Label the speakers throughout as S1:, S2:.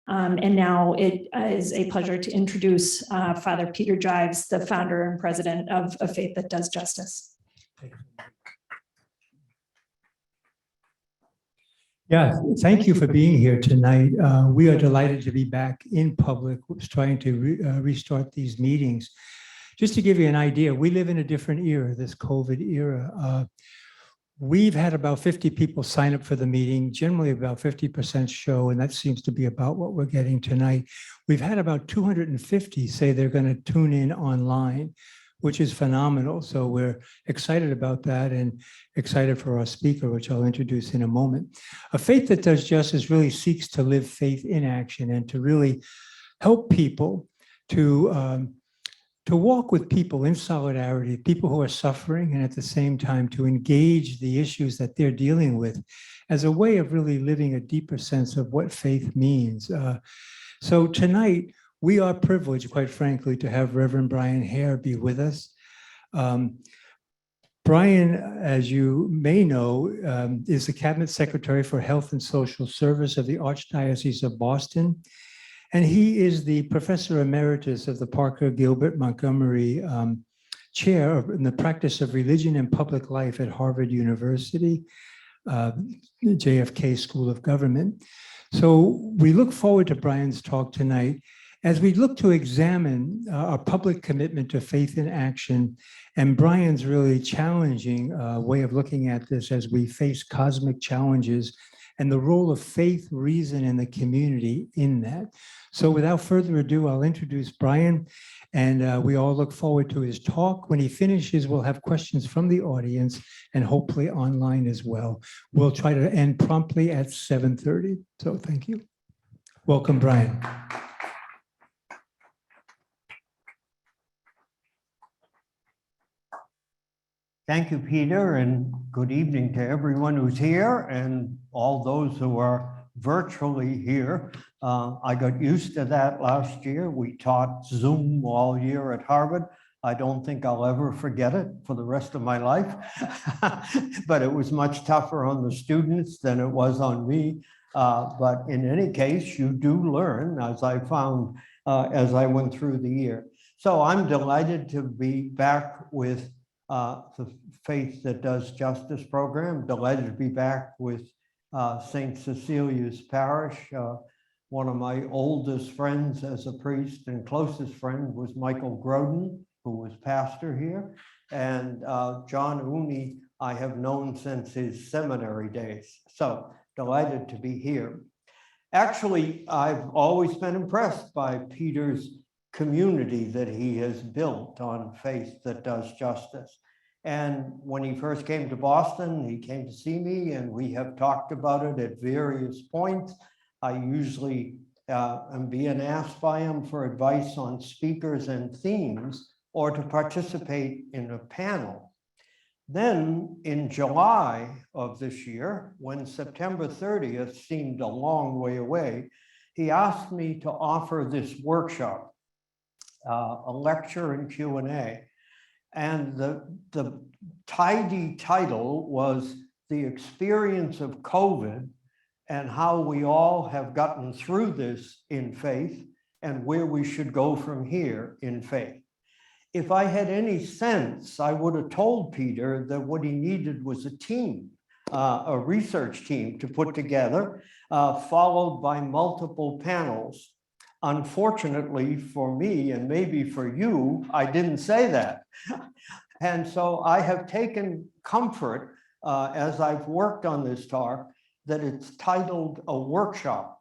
S1: And now it is a pleasure to introduce Father Peter Jives, the founder and president of A Faith That Does Justice.
S2: Yeah, thank you for being here tonight. We are delighted to be back in public, trying to restart these meetings. Just to give you an idea, we live in a different era, this COVID era. We've had about 50 people sign up for the meeting, generally about 50% show, and that seems to be about what we're getting tonight. We've had about 250 say they're going to tune in online, which is phenomenal. So we're excited about that and excited for our speaker, which I'll introduce in a moment. A Faith That Does Justice really seeks to live faith in action and to really help people to walk with people in solidarity, people who are suffering, and at the same time to engage the issues that they're dealing with as a way of really living a deeper sense of what faith means. So tonight, we are privileged, quite frankly, to have Reverend Bryan Hehir be with us. Bryan, as you may know, is the Cabinet Secretary for Health and Social Service of the Archdiocese of Boston. And he is the Professor Emeritus of the Parker Gilbert Montgomery Chair in the Practice of Religion and Public Life at Harvard University, JFK School of Government. So we look forward to Bryan's talk tonight as we look to examine our public commitment to faith in action and Bryan's really challenging way of looking at this as we face cosmic challenges and the role of faith, reason, and the community in that. So without further ado, I'll introduce Bryan, and we all look forward to his talk. When he finishes, we'll have questions from the audience and hopefully online as well. We'll try to end promptly at 7:30. So thank you. Welcome, Bryan.
S3: Thank you, Peter, and good evening to everyone who's here and all those who are virtually here. I got used to that last year. We taught Zoom all year at Harvard. I don't think I'll ever forget it for the rest of my life, but it was much tougher on the students than it was on me. But in any case, you do learn, as I found as I went through the year. So I'm delighted to be back with the Faith That Does Justice program. Delighted to be back with St. Cecilia's Parish. One of my oldest friends as a priest and closest friend was Michael Groden, who was pastor here. And John Ooney, I have known since his seminary days. So delighted to be here. Actually, I've always been impressed by Peter's community that he has built on Faith That Does Justice. And when he first came to Boston, he came to see me, and we have talked about it at various points. I usually am being asked by him for advice on speakers and themes or to participate in a panel. Then in July of this year, when September 30th seemed a long way away, he asked me to offer this workshop, a lecture and Q&A. And the tidy title was The Experience of COVID and How We All Have Gotten Through This in Faith and Where We Should Go From Here in Faith. If I had any sense, I would have told Peter that what he needed was a team, a research team to put together, followed by multiple panels. Unfortunately for me, and maybe for you, I didn't say that. And so I have taken comfort as I've worked on this talk that it's titled a workshop,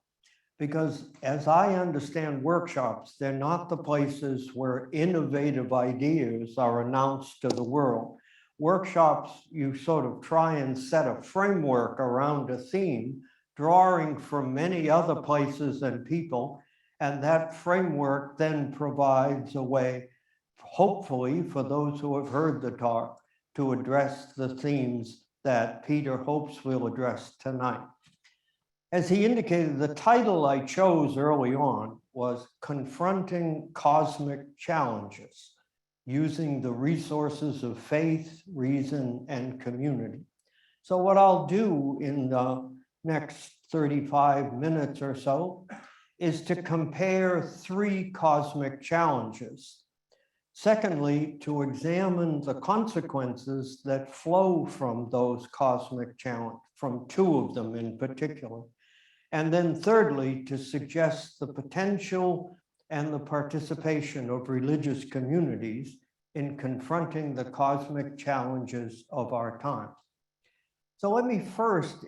S3: because as I understand workshops, they're not the places where innovative ideas are announced to the world. Workshops, you sort of try and set a framework around a theme, drawing from many other places and people, and that framework then provides a way, hopefully, for those who have heard the talk, to address the themes that Peter hopes we'll address tonight. As he indicated, the title I chose early on was Confronting Cosmic Challenges, Using the Resources of Faith, Reason, and Community. So what I'll do in the next 35 minutes or so is to compare three cosmic challenges. Secondly, to examine the consequences that flow from those cosmic challenges, from two of them in particular. And then thirdly, to suggest the potential and the participation of religious communities in confronting the cosmic challenges of our time. So let me first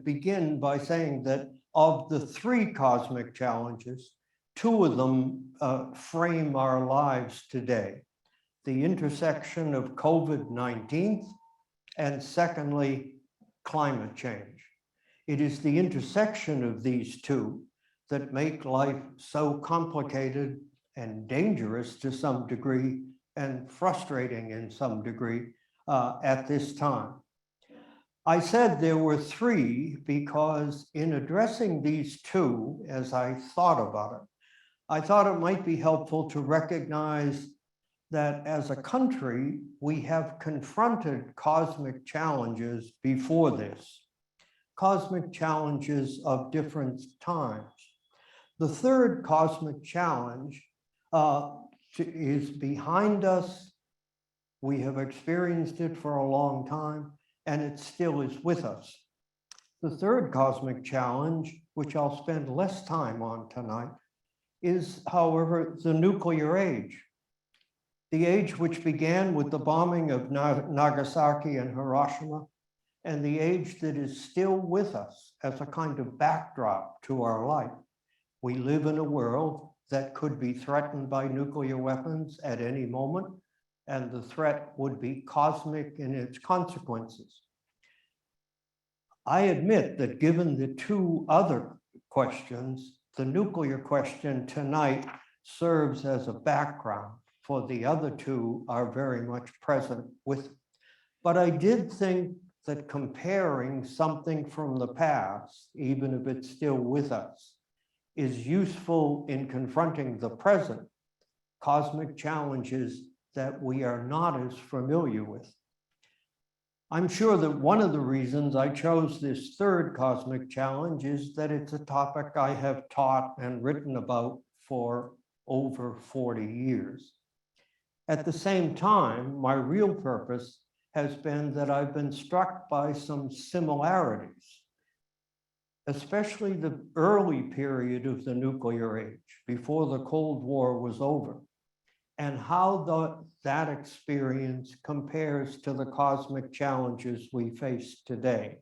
S3: begin by saying that of the three cosmic challenges, two of them frame our lives today: the intersection of COVID-19 and secondly, climate change. It is the intersection of these two that make life so complicated and dangerous to some degree and frustrating in some degree at this time. I said there were three because in addressing these two, as I thought about it, I thought it might be helpful to recognize that as a country, we have confronted cosmic challenges before this, cosmic challenges of different times. The third cosmic challenge is behind us. We have experienced it for a long time, and it still is with us. The third cosmic challenge, which I'll spend less time on tonight, is, however, the nuclear age. The age which began with the bombing of Nagasaki and Hiroshima, and the age that is still with us as a kind of backdrop to our life. We live in a world that could be threatened by nuclear weapons at any moment, and the threat would be cosmic in its consequences. I admit that given the two other questions, the nuclear question tonight serves as a background, for the other two are very much present with. But I did think that comparing something from the past, even if it's still with us, is useful in confronting the present cosmic challenges that we are not as familiar with. I'm sure that one of the reasons I chose this third cosmic challenge is that it's a topic I have taught and written about for over 40 years. At the same time, my real purpose has been that I've been struck by some similarities, especially the early period of the nuclear age, before the Cold War was over, and how that experience compares to the cosmic challenges we face today.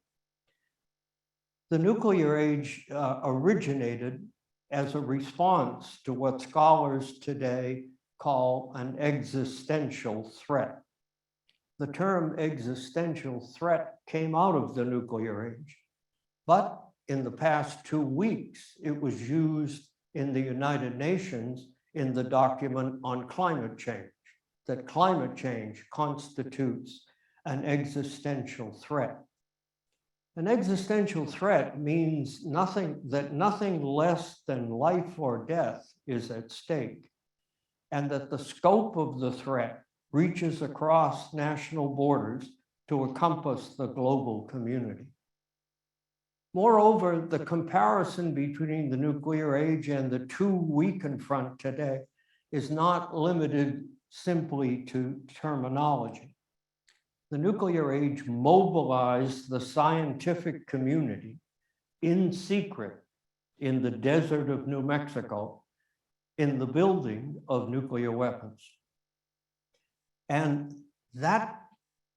S3: The nuclear age originated as a response to what scholars today call an existential threat. The term existential threat came out of the nuclear age, but in the past 2 weeks, it was used in the United Nations in the document on climate change, that climate change constitutes an existential threat. An existential threat means nothing less than life or death is at stake, and that the scope of the threat reaches across national borders to encompass the global community. Moreover, the comparison between the nuclear age and the two we confront today is not limited simply to terminology. The nuclear age mobilized the scientific community in secret in the desert of New Mexico in the building of nuclear weapons. And that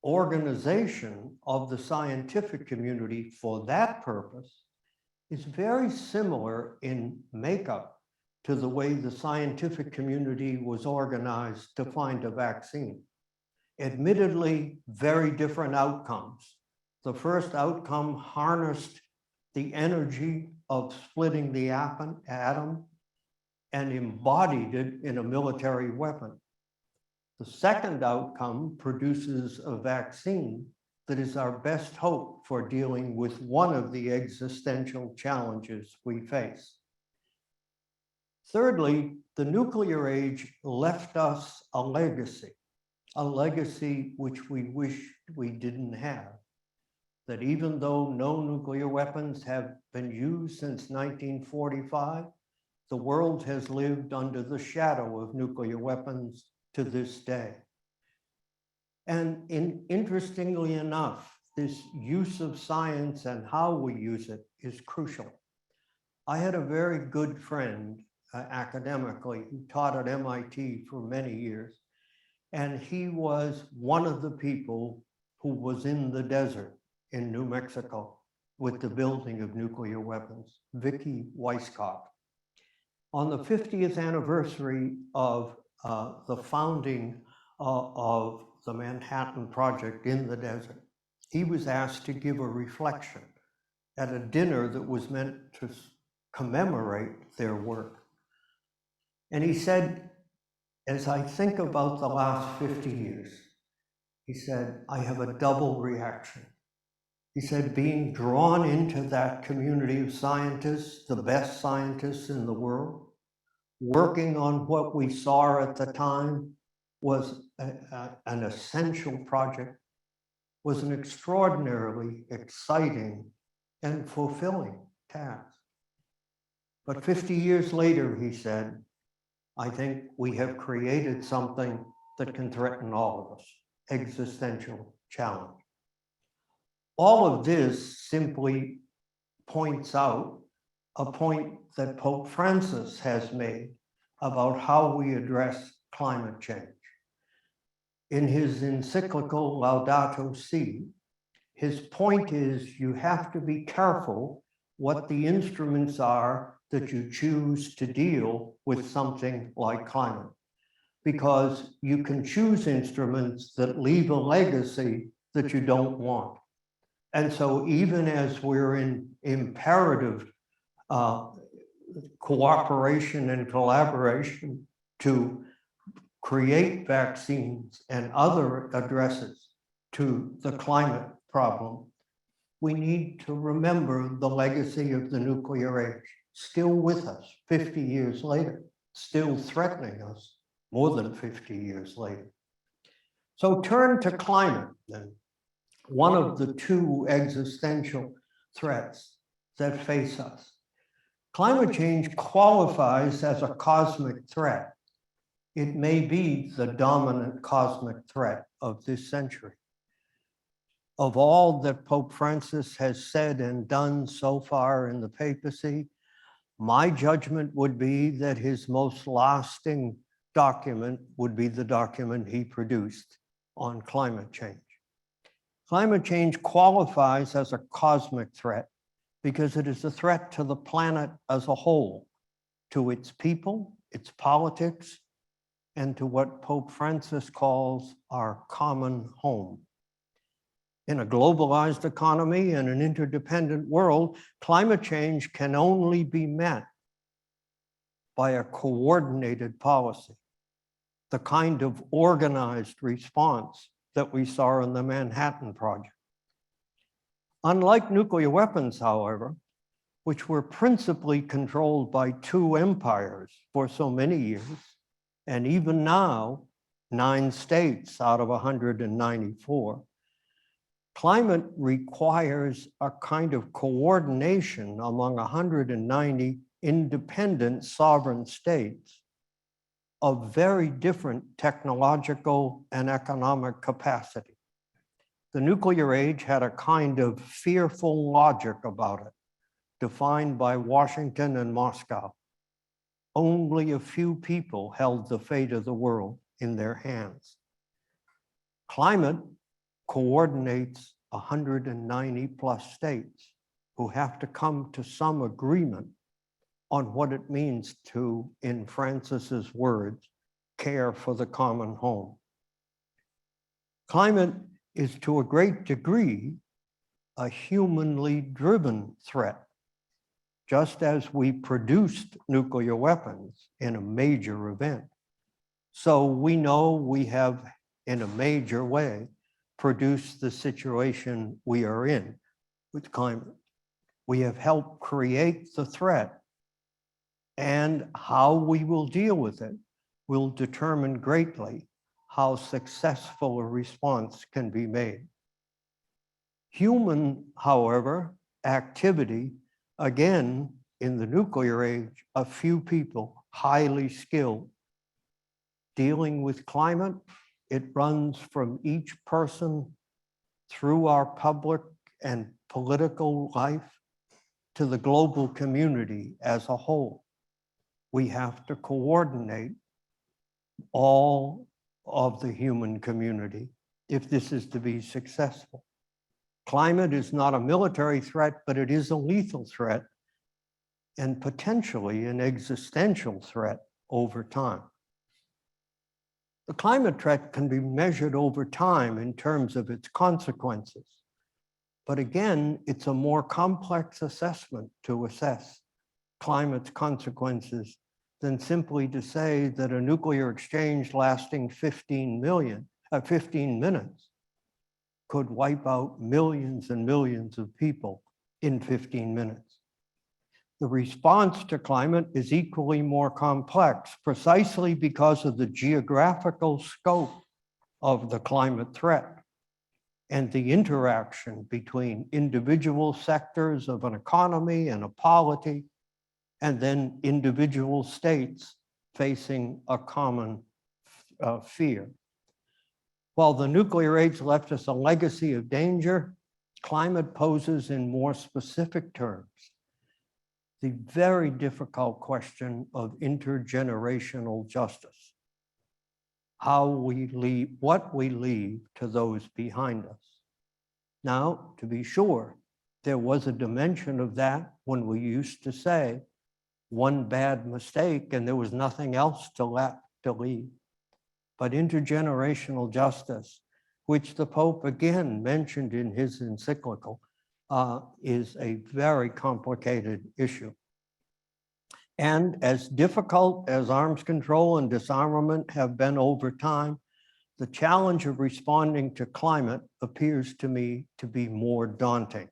S3: organization of the scientific community for that purpose is very similar in makeup to the way the scientific community was organized to find a vaccine. Admittedly, very different outcomes. The first outcome harnessed the energy of splitting the atom and embodied it in a military weapon. The second outcome produces a vaccine that is our best hope for dealing with one of the existential challenges we face. Thirdly, the nuclear age left us a legacy which we wish we didn't have. That even though no nuclear weapons have been used since 1945, the world has lived under the shadow of nuclear weapons to this day. And interestingly enough, this use of science and how we use it is crucial. I had a very good friend academically who taught at MIT for many years, and he was one of the people who was in the desert in New Mexico with the building of nuclear weapons, Vicky Weisskopf. On the 50th anniversary of the founding of the Manhattan Project in the desert, he was asked to give a reflection at a dinner that was meant to commemorate their work. And he said, as I think about the last 50 years, he said, I have a double reaction. He said, being drawn into that community of scientists, the best scientists in the world, working on what we saw at the time was an essential project, was an extraordinarily exciting and fulfilling task. But 50 years later, he said, I think we have created something that can threaten all of us, existential challenge. All of this simply points out a point that Pope Francis has made about how we address climate change. In his encyclical Laudato Si', his point is you have to be careful what the instruments are that you choose to deal with something like climate, because you can choose instruments that leave a legacy that you don't want. And so even as we're in imperative cooperation and collaboration to create vaccines and other addresses to the climate problem, we need to remember the legacy of the nuclear age, still with us 50 years later, still threatening us more than 50 years later. So turn to climate then, one of the two existential threats that face us. Climate change qualifies as a cosmic threat. It may be the dominant cosmic threat of this century. Of all that Pope Francis has said and done so far in the papacy, my judgment would be that his most lasting document would be the document he produced on climate change. Climate change qualifies as a cosmic threat because it is a threat to the planet as a whole, to its people, its politics, and to what Pope Francis calls our common home. In a globalized economy and an interdependent world, climate change can only be met by a coordinated policy, the kind of organized response that we saw in the Manhattan Project. Unlike nuclear weapons, however, which were principally controlled by two empires for so many years, and even now, 9 states out of 194, climate requires a kind of coordination among 190 independent sovereign states of very different technological and economic capacity. The nuclear age had a kind of fearful logic about it, defined by Washington and Moscow. Only a few people held the fate of the world in their hands. Climate coordinates 190 plus states who have to come to some agreement on what it means to, in Francis's words, care for the common home. Climate is to a great degree a humanly driven threat, just as we produced nuclear weapons in a major event. So we know we have, in a major way, produced the situation we are in with climate. We have helped create the threat, and how we will deal with it will determine greatly how successful a response can be made. Human, however, activity, again, in the nuclear age, a few people highly skilled. Dealing with climate, it runs from each person through our public and political life to the global community as a whole. We have to coordinate all of the human community if this is to be successful. Climate is not a military threat, but it is a lethal threat and potentially an existential threat over time. The climate threat can be measured over time in terms of its consequences. But again, it's a more complex assessment to assess climate's consequences than simply to say that a nuclear exchange lasting 15 minutes could wipe out millions and millions of people in 15 minutes. The response to climate is equally more complex, precisely because of the geographical scope of the climate threat and the interaction between individual sectors of an economy and a polity, and then individual states facing a common fear. While the nuclear age left us a legacy of danger, climate poses in more specific terms the very difficult question of intergenerational justice. How we leave, what we leave to those behind us. Now, to be sure, there was a dimension of that when we used to say one bad mistake and there was nothing else to leave. But intergenerational justice, which the Pope again mentioned in his encyclical, is a very complicated issue. And as difficult as arms control and disarmament have been over time, the challenge of responding to climate appears to me to be more daunting.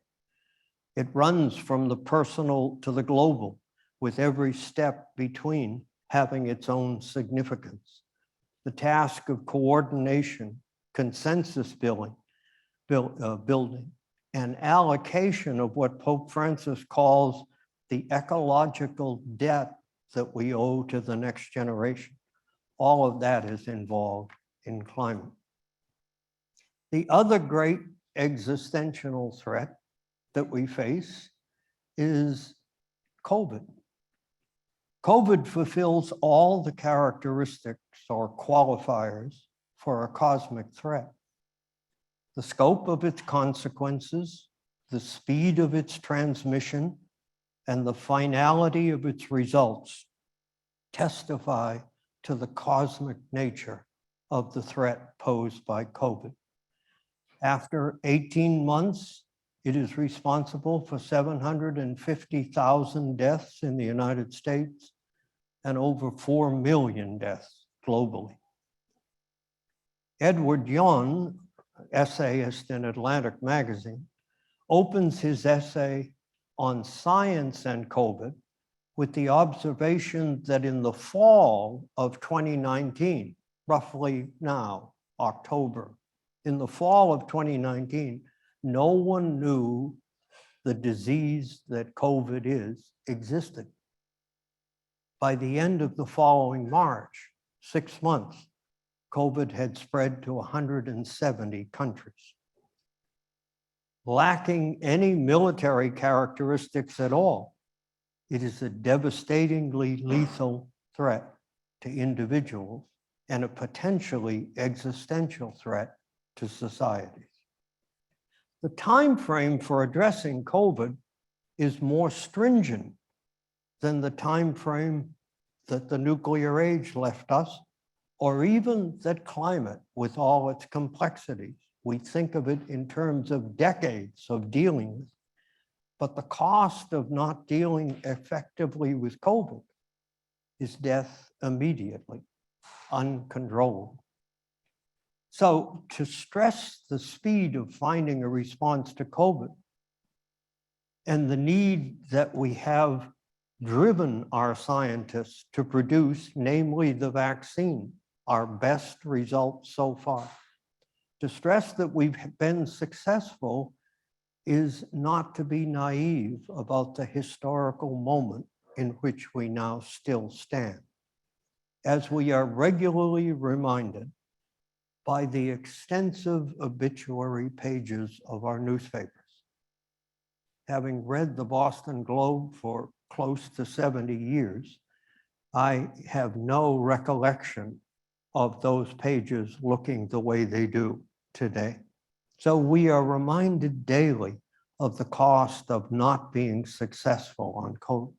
S3: It runs from the personal to the global, with every step between having its own significance. The task of coordination, consensus building, and allocation of what Pope Francis calls the ecological debt that we owe to the next generation. All of that is involved in climate. The other great existential threat that we face is COVID. COVID fulfills all the characteristics or qualifiers for a cosmic threat. The scope of its consequences, the speed of its transmission, and the finality of its results testify to the cosmic nature of the threat posed by COVID. After 18 months, it is responsible for 750,000 deaths in the United States and over 4 million deaths globally. Edward Young, essayist in Atlantic Magazine, opens his essay on science and COVID with the observation that in the fall of 2019, roughly now, October, in the fall of 2019, no one knew the disease that COVID existed. By the end of the following March, 6 months, COVID had spread to 170 countries. Lacking any military characteristics at all, it is a devastatingly lethal threat to individuals and a potentially existential threat to societies. The time frame for addressing COVID is more stringent than the time frame that the nuclear age left us, or even that climate with all its complexities. We think of it in terms of decades of dealing with, but the cost of not dealing effectively with COVID is death immediately, uncontrolled. So to stress the speed of finding a response to COVID and the need that we have driven our scientists to produce, namely the vaccine, our best result so far. To stress that we've been successful is not to be naive about the historical moment in which we now still stand, as we are regularly reminded by the extensive obituary pages of our newspapers. Having read the Boston Globe for close to 70 years, I have no recollection of those pages looking the way they do today. So we are reminded daily of the cost of not being successful on COVID.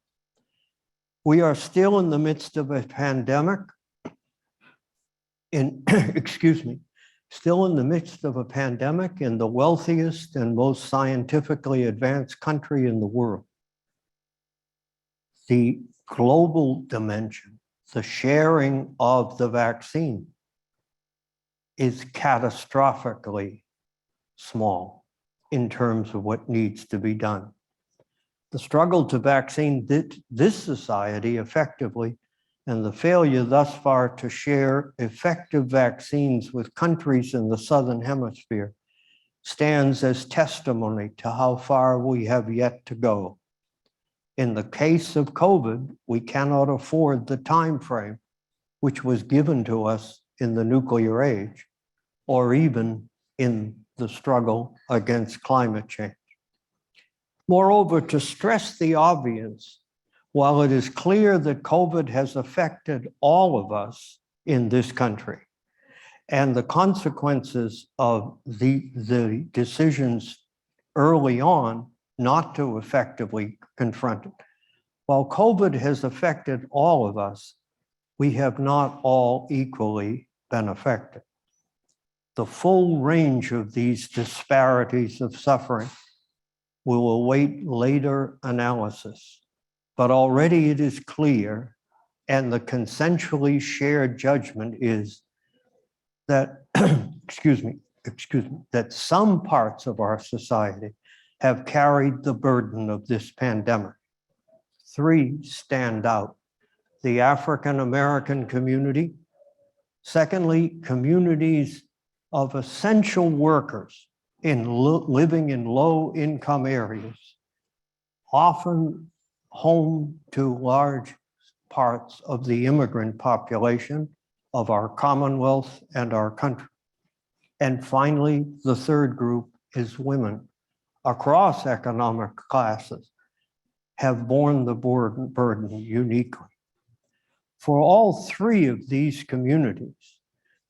S3: We are still in the midst of a pandemic, excuse me, still in the midst of a pandemic in the wealthiest and most scientifically advanced country in the world. The global dimension, the sharing of the vaccine, is catastrophically small in terms of what needs to be done. The struggle to vaccine this society effectively, and the failure thus far to share effective vaccines with countries in the Southern Hemisphere, stands as testimony to how far we have yet to go. In the case of COVID, we cannot afford the time frame which was given to us in the nuclear age, or even in the struggle against climate change. Moreover, to stress the obvious, while it is clear that COVID has affected all of us in this country, and the consequences of the decisions early on not to effectively confront it, while COVID has affected all of us, we have not all equally been affected. The full range of these disparities of suffering will await later analysis, but already it is clear, and the consensually shared judgment is that, that some parts of our society have carried the burden of this pandemic. Three stand out: the African American community, secondly, communities of essential workers living in low-income areas, often home to large parts of the immigrant population of our Commonwealth and our country. And finally, the third group is women across economic classes have borne the burden uniquely. For all three of these communities,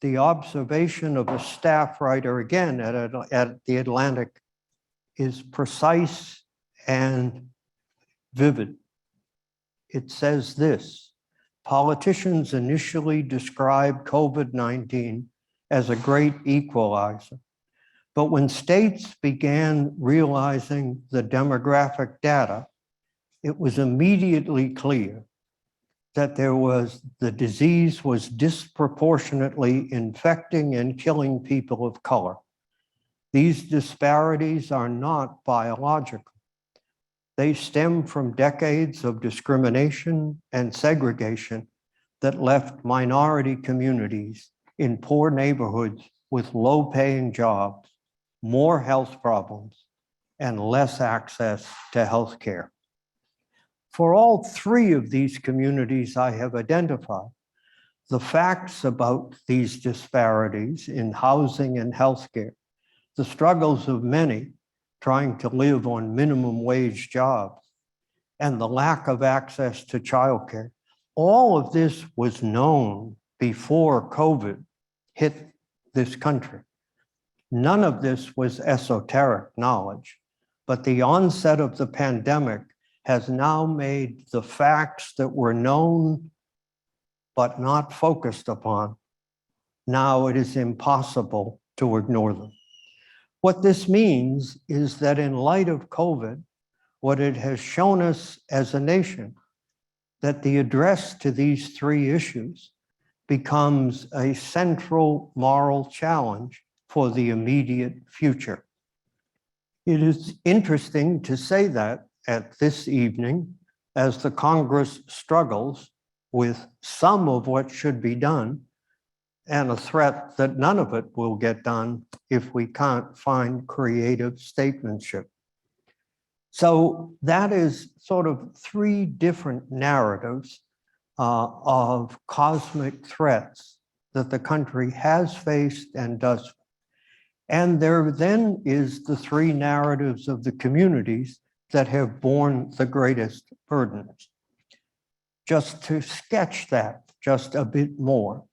S3: the observation of a staff writer, again at The Atlantic, is precise and vivid. It says this: politicians initially described COVID-19 as a great equalizer, but when states began realizing the demographic data, it was immediately clear that the disease was disproportionately infecting and killing people of color. These disparities are not biological. They stem from decades of discrimination and segregation that left minority communities in poor neighborhoods with low-paying jobs, more health problems, and less access to health care. For all three of these communities I have identified, the facts about these disparities in housing and healthcare, the struggles of many trying to live on minimum wage jobs, and the lack of access to childcare, all of this was known before COVID hit this country. None of this was esoteric knowledge, but the onset of the pandemic has now made the facts that were known but not focused upon. Now it is impossible to ignore them. What this means is that in light of COVID, what it has shown us as a nation, that the address to these three issues becomes a central moral challenge for the immediate future. It is interesting to say that at this evening, as the Congress struggles with some of what should be done and a threat that none of it will get done if we can't find creative statesmanship. So that is sort of three different narratives of cosmic threats that the country has faced and does. And there then is the three narratives of the communities that have borne the greatest burdens. Just to sketch that just a bit more,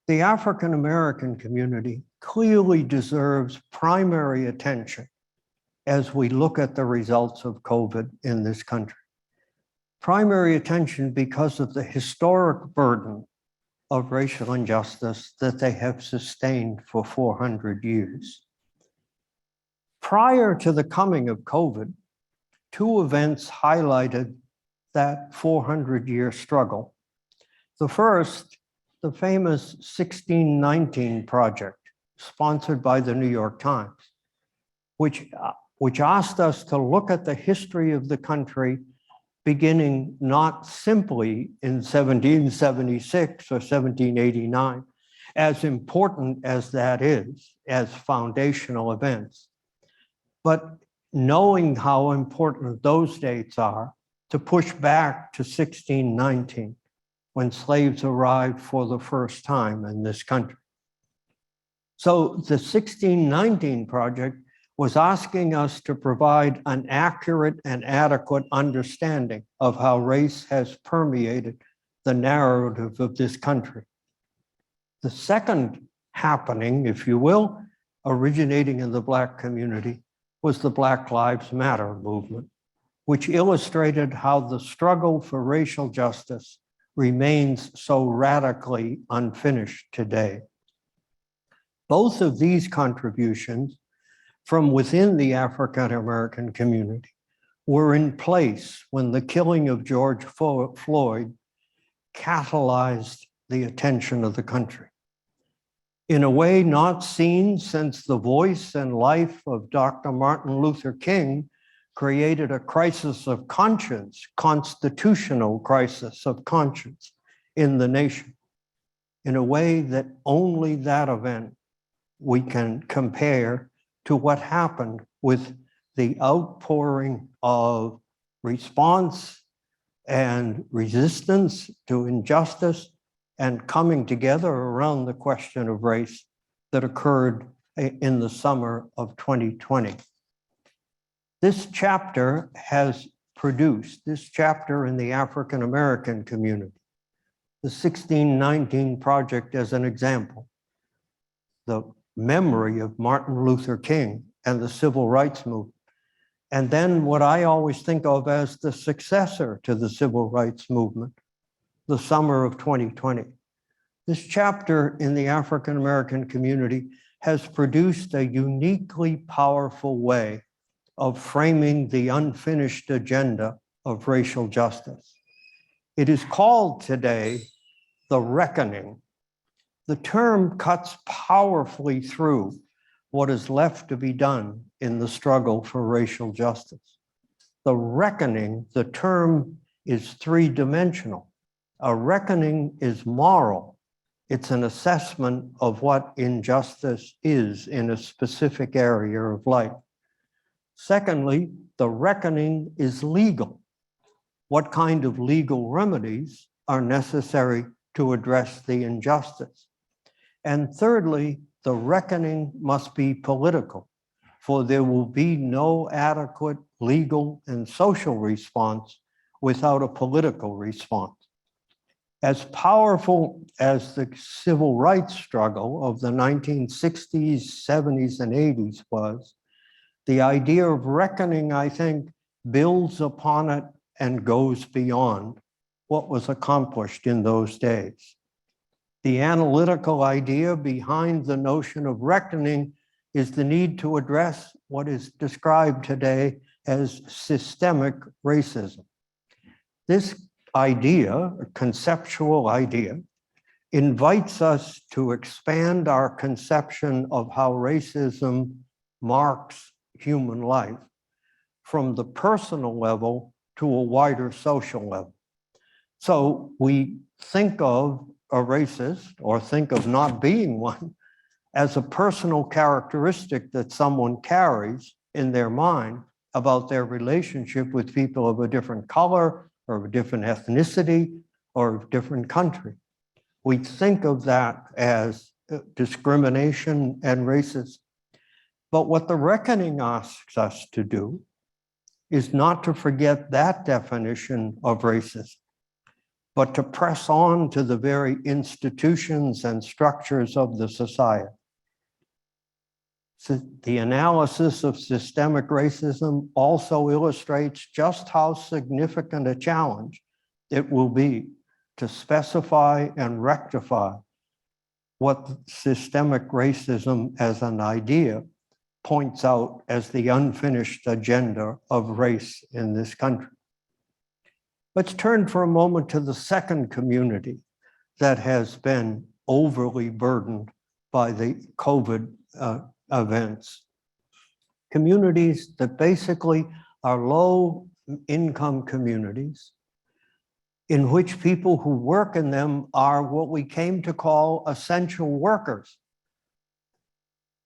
S3: the African American community clearly deserves primary attention as we look at the results of COVID in this country. Primary attention because of the historic burden of racial injustice that they have sustained for 400 years. Prior to the coming of COVID, two events highlighted that 400-year struggle. The first, the famous 1619 Project, sponsored by the New York Times, which asked us to look at the history of the country beginning not simply in 1776 or 1789, as important as that is, as foundational events, but knowing how important those dates are, to push back to 1619, when slaves arrived for the first time in this country. So the 1619 Project was asking us to provide an accurate and adequate understanding of how race has permeated the narrative of this country. The second happening, if you will, originating in the Black community, was the Black Lives Matter movement, which illustrated how the struggle for racial justice remains so radically unfinished today. Both of these contributions from within the African American community were in place when the killing of George Floyd catalyzed the attention of the country. In a way not seen since the voice and life of Dr. Martin Luther King created a crisis of conscience, constitutional crisis of conscience in the nation, in a way that only that event we can compare to what happened with the outpouring of response and resistance to injustice and coming together around the question of race that occurred in the summer of 2020. This chapter in the African American community, the 1619 Project as an example, the memory of Martin Luther King and the Civil Rights Movement, and then what I always think of as the successor to the Civil Rights Movement, the summer of 2020. This chapter in the African American community has produced a uniquely powerful way of framing the unfinished agenda of racial justice. It is called today the reckoning. The term cuts powerfully through what is left to be done in the struggle for racial justice. The reckoning, the term is three-dimensional. A reckoning is moral. It's an assessment of what injustice is in a specific area of life. Secondly, the reckoning is legal. What kind of legal remedies are necessary to address the injustice? And thirdly, the reckoning must be political, for there will be no adequate legal and social response without a political response. As powerful as the civil rights struggle of the 1960s, 70s, and 80s was, the idea of reckoning, I think, builds upon it and goes beyond what was accomplished in those days. The analytical idea behind the notion of reckoning is the need to address what is described today as systemic racism. This idea, a conceptual idea, invites us to expand our conception of how racism marks human life from the personal level to a wider social level. So we think of a racist, or think of not being one, as a personal characteristic that someone carries in their mind about their relationship with people of a different color or a different ethnicity or a different country. We think of that as discrimination and racism. But what the reckoning asks us to do is not to forget that definition of racism, but to press on to the very institutions and structures of the society. So the analysis of systemic racism also illustrates just how significant a challenge it will be to specify and rectify what systemic racism as an idea points out as the unfinished agenda of race in this country. Let's turn for a moment to the second community that has been overly burdened by the COVID events. Communities that basically are low-income communities in which people who work in them are what we came to call essential workers,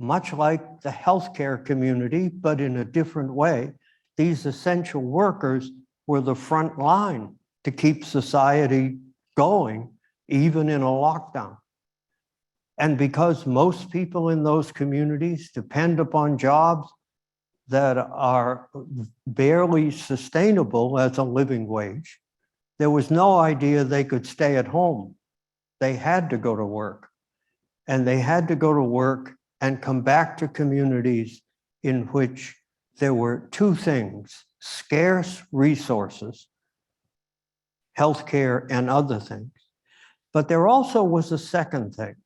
S3: much like the healthcare community, but in a different way. These essential workers were the front line to keep society going, even in a lockdown. And because most people in those communities depend upon jobs that are barely sustainable as a living wage, there was no idea they could stay at home. They had to go to work. And they had to go to work and come back to communities in which there were two things: scarce resources, healthcare and other things. But there also was a second thing,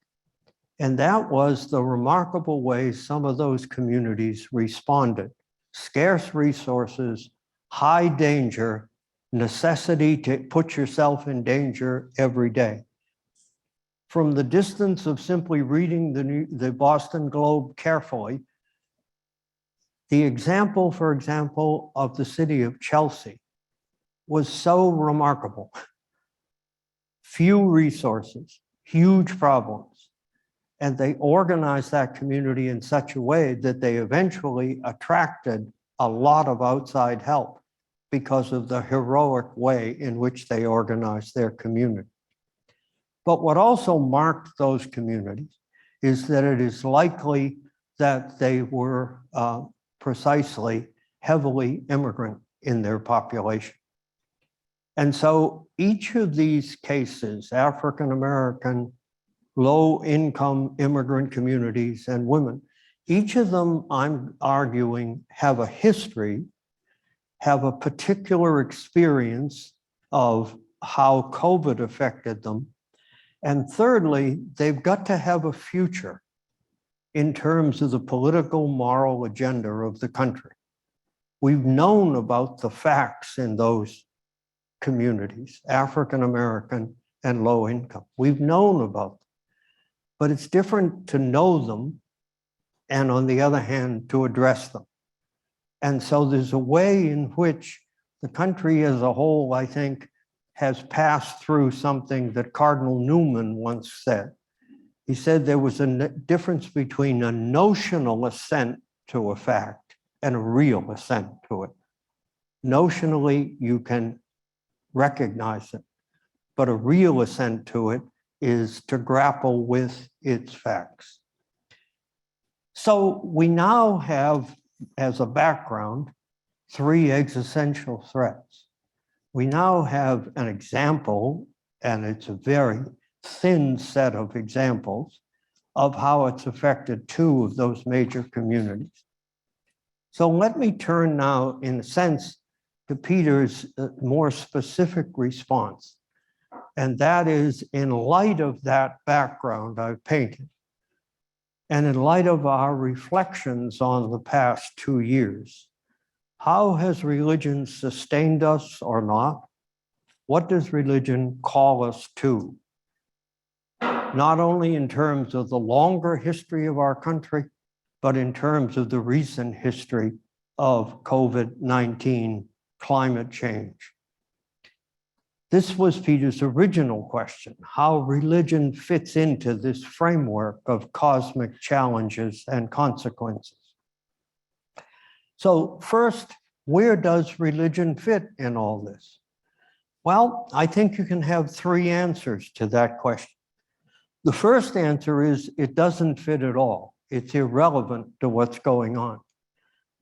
S3: and that was the remarkable way some of those communities responded. Scarce resources, high danger, necessity to put yourself in danger every day. From the distance of simply reading the Boston Globe carefully, the example, for example, of the city of Chelsea was so remarkable. Few resources, huge problems, and they organized that community in such a way that they eventually attracted a lot of outside help because of the heroic way in which they organized their community. But what also marked those communities is that it is likely that they were precisely heavily immigrant in their population. And so each of these cases, African-American, low-income immigrant communities and women, each of them, I'm arguing, have a history, have a particular experience of how COVID affected them. And thirdly, they've got to have a future in terms of the political, moral agenda of the country. We've known about the facts in those communities, African-American and low income. We've known about them, but it's different to know them and, on the other hand, to address them. And so there's a way in which the country as a whole, I think, has passed through something that Cardinal Newman once said. He said there was a difference between a notional assent to a fact and a real assent to it. Notionally, you can recognize it, but a real assent to it is to grapple with its facts. So we now have, as a background, three existential threats. We now have an example, and it's a very thin set of examples of how it's affected two of those major communities. So let me turn now, in a sense, to Peter's more specific response. And that is, in light of that background I've painted, and in light of our reflections on the past 2 years, how has religion sustained us or not? What does religion call us to? Not only in terms of the longer history of our country, but in terms of the recent history of COVID-19 climate change. This was Peter's original question, how religion fits into this framework of cosmic challenges and consequences. So first, Where does religion fit in all this? Well, I think you can have three answers to that question. The first answer is it doesn't fit at all. It's irrelevant to what's going on.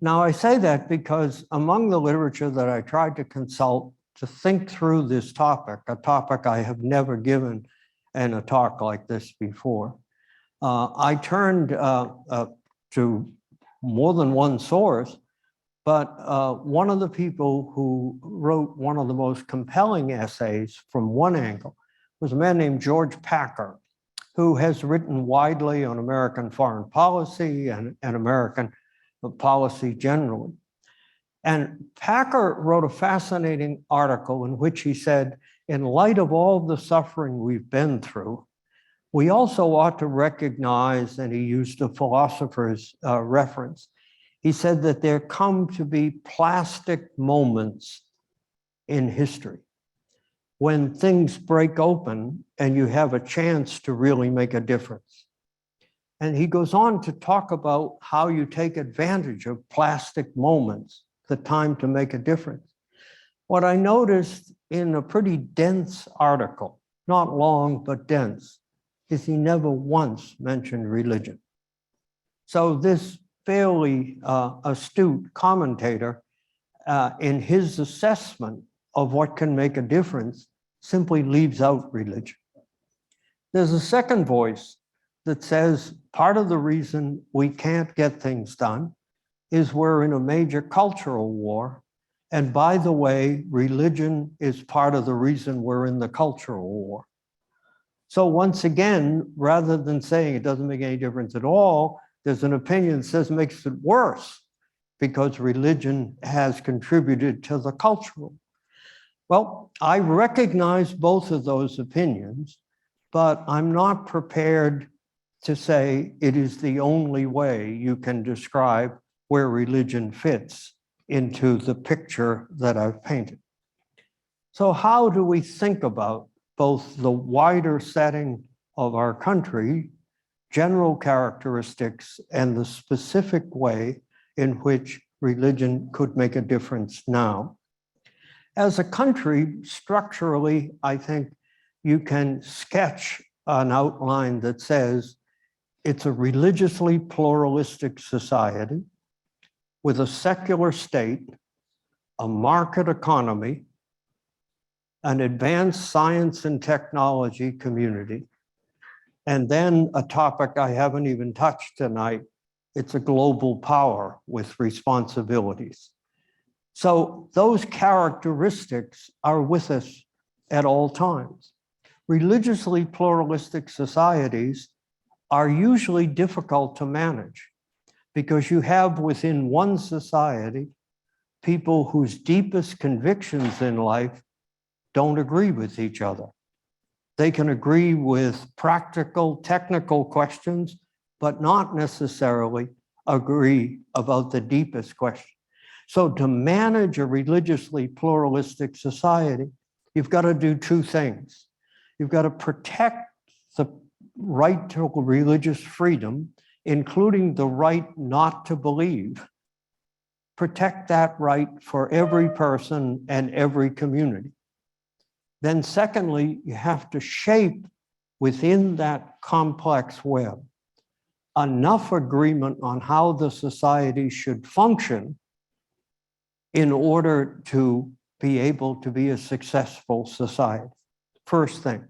S3: Now, I say that because among the literature that I tried to consult to think through this topic, a topic I have never given in a talk like this before, I turned to more than one source, but one of the people who wrote one of the most compelling essays from one angle was a man named George Packer, who has written widely on American foreign policy and American policy generally. And Packer wrote a fascinating article in which he said, in light of all the suffering we've been through, we also ought to recognize, and he used a philosopher's reference, he said that there come to be plastic moments in history when things break open and you have a chance to really make a difference. And he goes on to talk about how you take advantage of plastic moments, the time to make a difference. What I noticed in a pretty dense article, not long, but dense, is he never once mentioned religion. So this fairly astute commentator in his assessment of what can make a difference simply leaves out religion. There's a second voice that says part of the reason we can't get things done is we're in a major cultural war. And by the way, religion is part of the reason we're in the cultural war. So once again, rather than saying it doesn't make any difference at all, there's an opinion that says it makes it worse because religion has contributed to the cultural. Well, I recognize both of those opinions, but I'm not prepared to say it is the only way you can describe where religion fits into the picture that I've painted. So how do we think about both the wider setting of our country, general characteristics, and the specific way in which religion could make a difference now? As a country, structurally, I think you can sketch an outline that says it's a religiously pluralistic society with a secular state, a market economy, an advanced science and technology community, and then a topic I haven't even touched tonight, it's a global power with responsibilities. So those characteristics are with us at all times. Religiously pluralistic societies are usually difficult to manage because you have within one society people whose deepest convictions in life don't agree with each other. They can agree with practical, technical questions, but not necessarily agree about the deepest question. So to manage a religiously pluralistic society, you've got to do two things. You've got to protect the right to religious freedom, including the right not to believe. Protect that right for every person and every community. Then secondly, you have to shape within that complex web enough agreement on how the society should function in order to be able to be a successful society. First thing.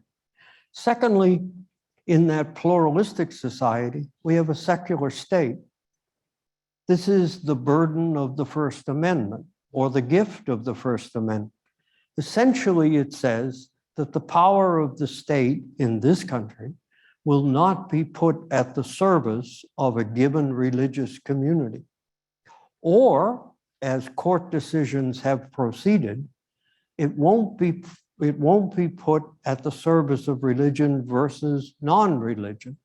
S3: Secondly, in that pluralistic society, we have a secular state. This is the burden of the First Amendment, or the gift of the First Amendment. Essentially, it says that the power of the state in this country will not be put at the service of a given religious community. Or, as court decisions have proceeded, it won't be put at the service of religion versus non-religion.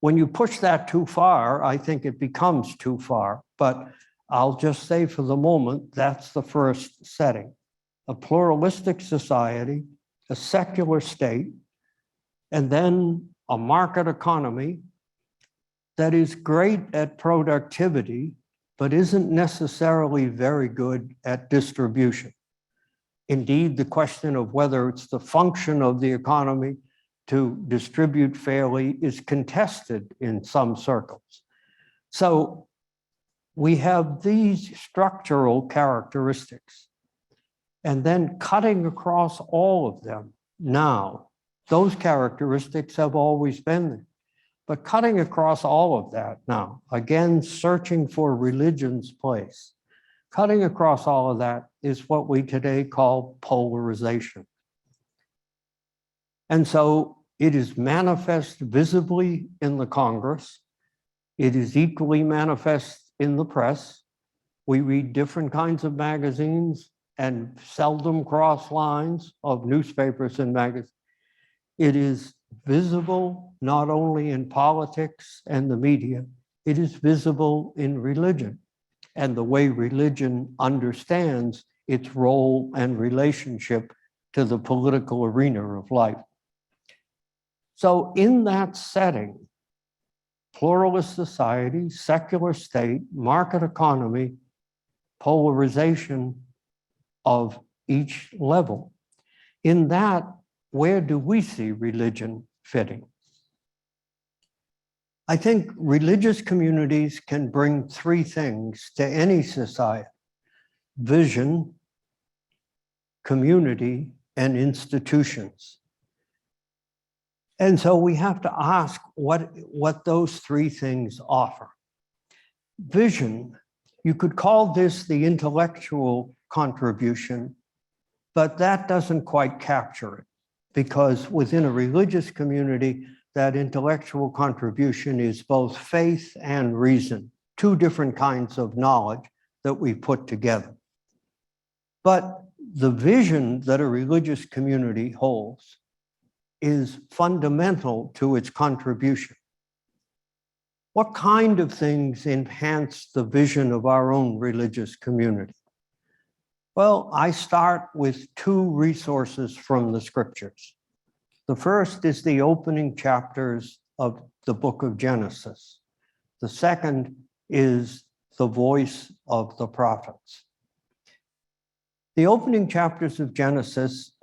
S3: When you push that too far, I think it becomes too far, but I'll just say for the moment, that's the first setting. A pluralistic society, a secular state, and then a market economy that is great at productivity, but isn't necessarily very good at distribution. Indeed, the question of whether it's the function of the economy to distribute fairly is contested in some circles. So we have these structural characteristics, and then cutting across all of them now, those characteristics have always been there. But cutting across all of that now, again, searching for religion's place, cutting across all of that is what we today call polarization. And so it is manifest visibly in the Congress. It is equally manifest in the press. We read different kinds of magazines and seldom cross lines of newspapers and magazines. It is visible not only in politics and the media, it is visible in religion and the way religion understands its role and relationship to the political arena of life. So in that setting, pluralist society, secular state, market economy, polarization of each level, in that, where do we see religion fitting? I think religious communities can bring three things to any society: vision, community, and institutions. And so we have to ask what those three things offer. Vision, you could call this the intellectual contribution, but that doesn't quite capture it, because within a religious community, that intellectual contribution is both faith and reason, two different kinds of knowledge that we put together. But the vision that a religious community holds is fundamental to its contribution. What kind of things enhance the vision of our own religious community? Well, I start with two resources from the scriptures. The first is the opening chapters of the book of Genesis. The second is the voice of the prophets. The opening chapters of Genesis,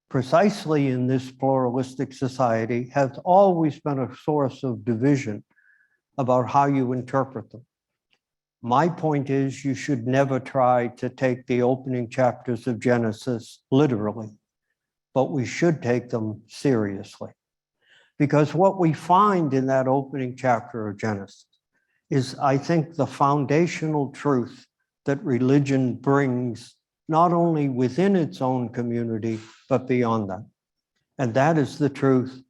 S3: precisely in this pluralistic society, have always been a source of division about how you interpret them. My point is, you should never try to take the opening chapters of Genesis literally, but we should take them seriously. Because what we find in that opening chapter of Genesis is, I think, the foundational truth that religion brings not only within its own community, but beyond that. And that is the truth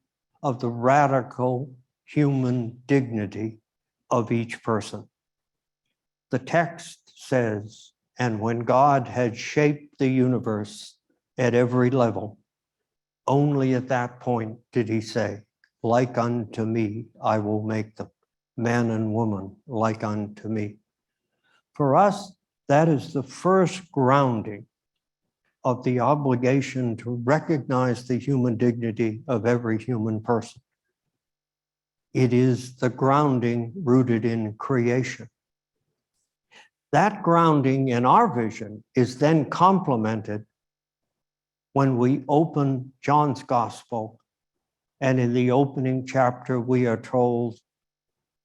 S3: of the radical human dignity of each person. The text says, and when God had shaped the universe at every level, only at that point did he say, like unto me, I will make them, man and woman, like unto me. For us, that is the first grounding of the obligation to recognize the human dignity of every human person. It is the grounding rooted in creation. That grounding in our vision is then complemented when we open John's Gospel, and in the opening chapter, we are told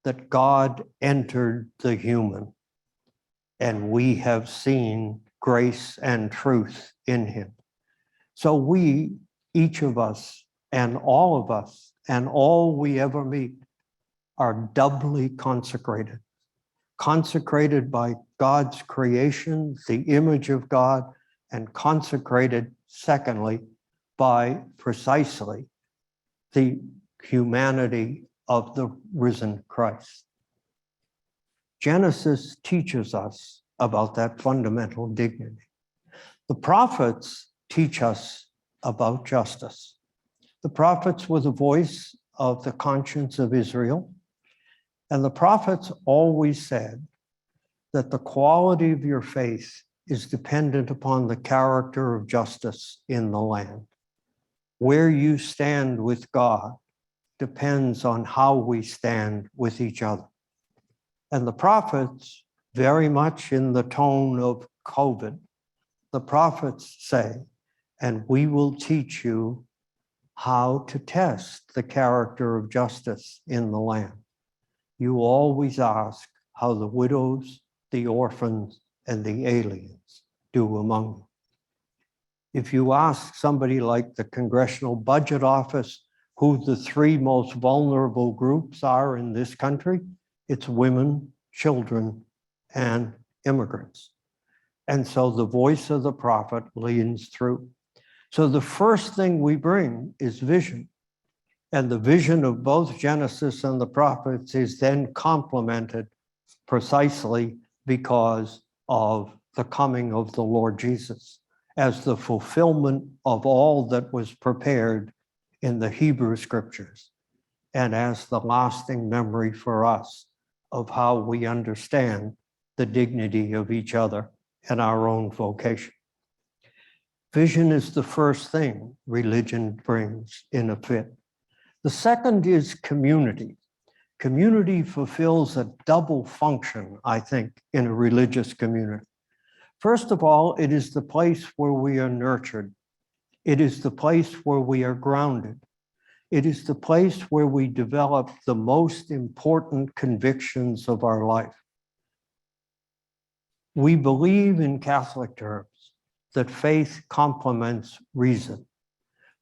S3: that God entered the human, and we have seen grace and truth in him. So we, each of us, and all of us, and all we ever meet, are doubly consecrated. Consecrated by God's creation, the image of God, and consecrated, secondly, by precisely the humanity of the risen Christ. Genesis teaches us about that fundamental dignity. The prophets teach us about justice. The prophets were the voice of the conscience of Israel, and the prophets always said that the quality of your faith is dependent upon the character of justice in the land. Where you stand with God depends on how we stand with each other. And the prophets very much in the tone of COVID. The prophets say, and we will teach you how to test the character of justice in the land. You always ask how the widows, the orphans, and the aliens do among you. If you ask somebody like the Congressional Budget Office who the three most vulnerable groups are in this country, it's women, children, and immigrants. And so the voice of the prophet leans through. So the first thing we bring is vision. And the vision of both Genesis and the prophets is then complemented precisely because of the coming of the Lord Jesus as the fulfillment of all that was prepared in the Hebrew scriptures and as the lasting memory for us of how we understand the dignity of each other and our own vocation. Vision is the first thing religion brings in a fit. The second is community. Community fulfills a double function, I think, in a religious community. First of all, it is the place where we are nurtured. It is the place where we are grounded. It is the place where we develop the most important convictions of our life. We believe in Catholic terms that faith complements reason.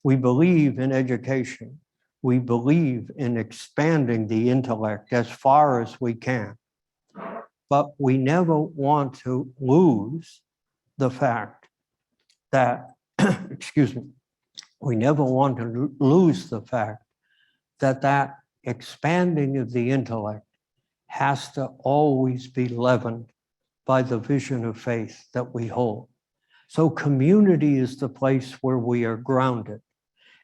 S3: We believe in education. We believe in expanding the intellect as far as we can. But we never want to lose the fact that, excuse me, we never want to lose the fact that that expanding of the intellect has to always be leavened by the vision of faith that we hold. So community is the place where we are grounded.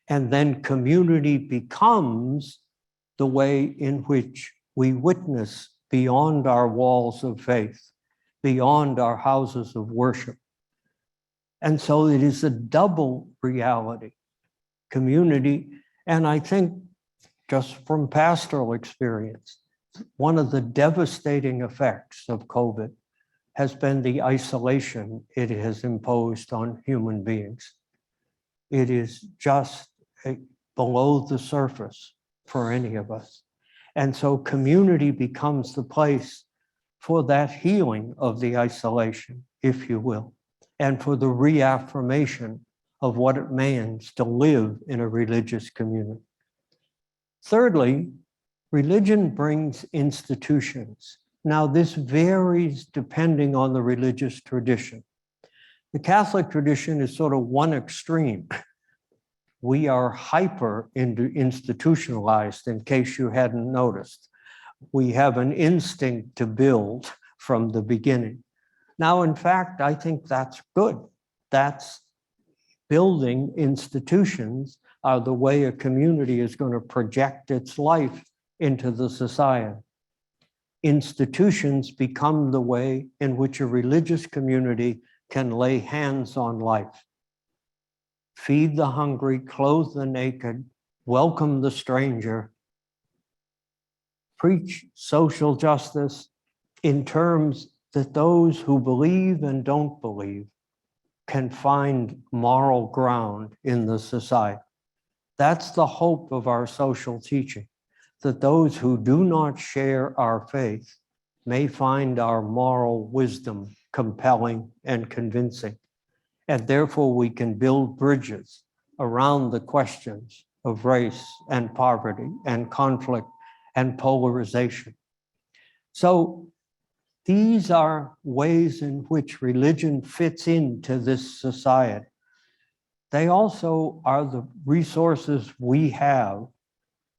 S3: And then community becomes the way in which we witness beyond our walls of faith, beyond our houses of worship. And so it is a double reality, community. And I think just from pastoral experience, one of the devastating effects of COVID has been the isolation it has imposed on human beings. It is just below the surface for any of us. And so community becomes the place for that healing of the isolation, if you will, and for the reaffirmation of what it means to live in a religious community. Thirdly, religion brings institutions. Now, this varies depending on the religious tradition. The Catholic tradition is sort of one extreme. We are hyper institutionalized, in case you hadn't noticed. We have an instinct to build from the beginning. Now, in fact, I think that's good. That's building institutions are the way a community is going to project its life into the society. Institutions become the way in which a religious community can lay hands on life. Feed the hungry, clothe the naked, welcome the stranger, preach social justice in terms that those who believe and don't believe can find moral ground in the society. That's the hope of our social teaching, that those who do not share our faith may find our moral wisdom compelling and convincing. And therefore we can build bridges around the questions of race and poverty and conflict and polarization. So these are ways in which religion fits into this society. They also are the resources we have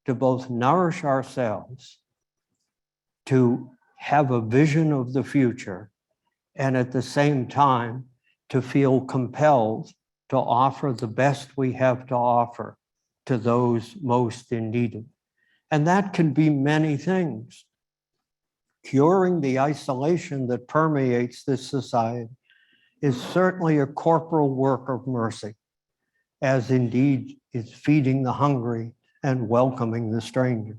S3: to both nourish ourselves, to have a vision of the future, and at the same time, to feel compelled to offer the best we have to offer to those most in need. And that can be many things. Curing the isolation that permeates this society is certainly a corporal work of mercy, as indeed is feeding the hungry and welcoming the stranger.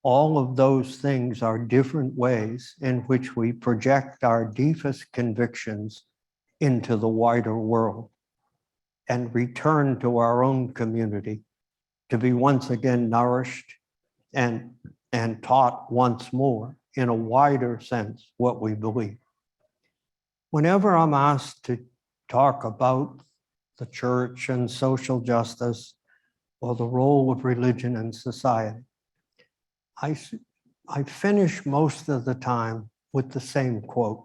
S3: All of those things are different ways in which we project our deepest convictions into the wider world and return to our own community to be once again nourished and taught once more in a wider sense what we believe. Whenever I'm asked to talk about the church and social justice or the role of religion in society, I finish most of the time with the same quote,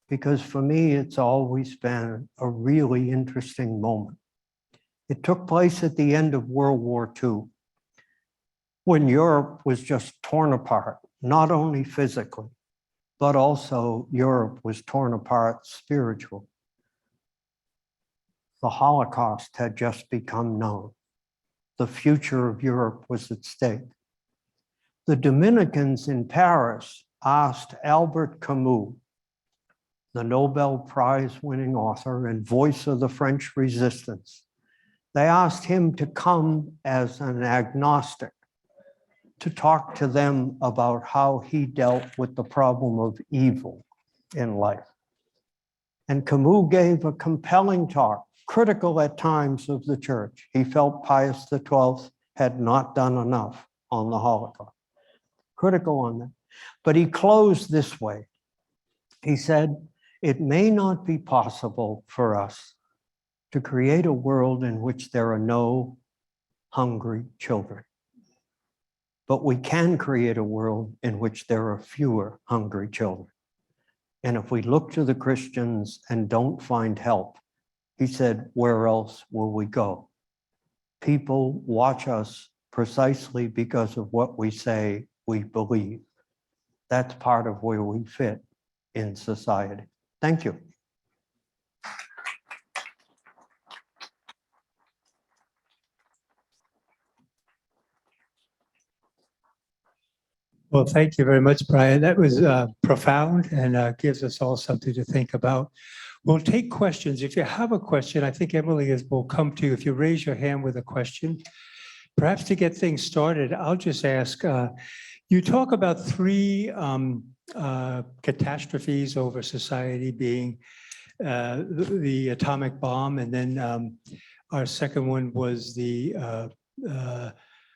S3: because for me, it's always been a really interesting moment. It took place at the end of World War II, when Europe was just torn apart, not only physically, but also Europe was torn apart spiritually. The Holocaust had just become known. The future of Europe was at stake. The Dominicans in Paris asked Albert Camus, the Nobel Prize-winning author and voice of the French resistance, they asked him to come as an agnostic to talk to them about how he dealt with the problem of evil in life. And Camus gave a compelling talk, critical at times of the church. He felt Pius XII had not done enough on the Holocaust. Critical on that. But he closed this way. He said, "It may not be possible for us to create a world in which there are no hungry children, but we can create a world in which there are fewer hungry children. And if we look to the Christians and don't find help," he said, "where else will we go? People watch us precisely because of what we say we believe. That's part of where we fit in society." Thank you.
S2: Well, thank you very much, Bryan. That was profound and gives us all something to think about. We'll take questions. If you have a question, I think Emily will come to you. If you raise your hand with a question, perhaps to get things started, I'll just ask, you talk about three catastrophes over society being the atomic bomb, and then our second one was the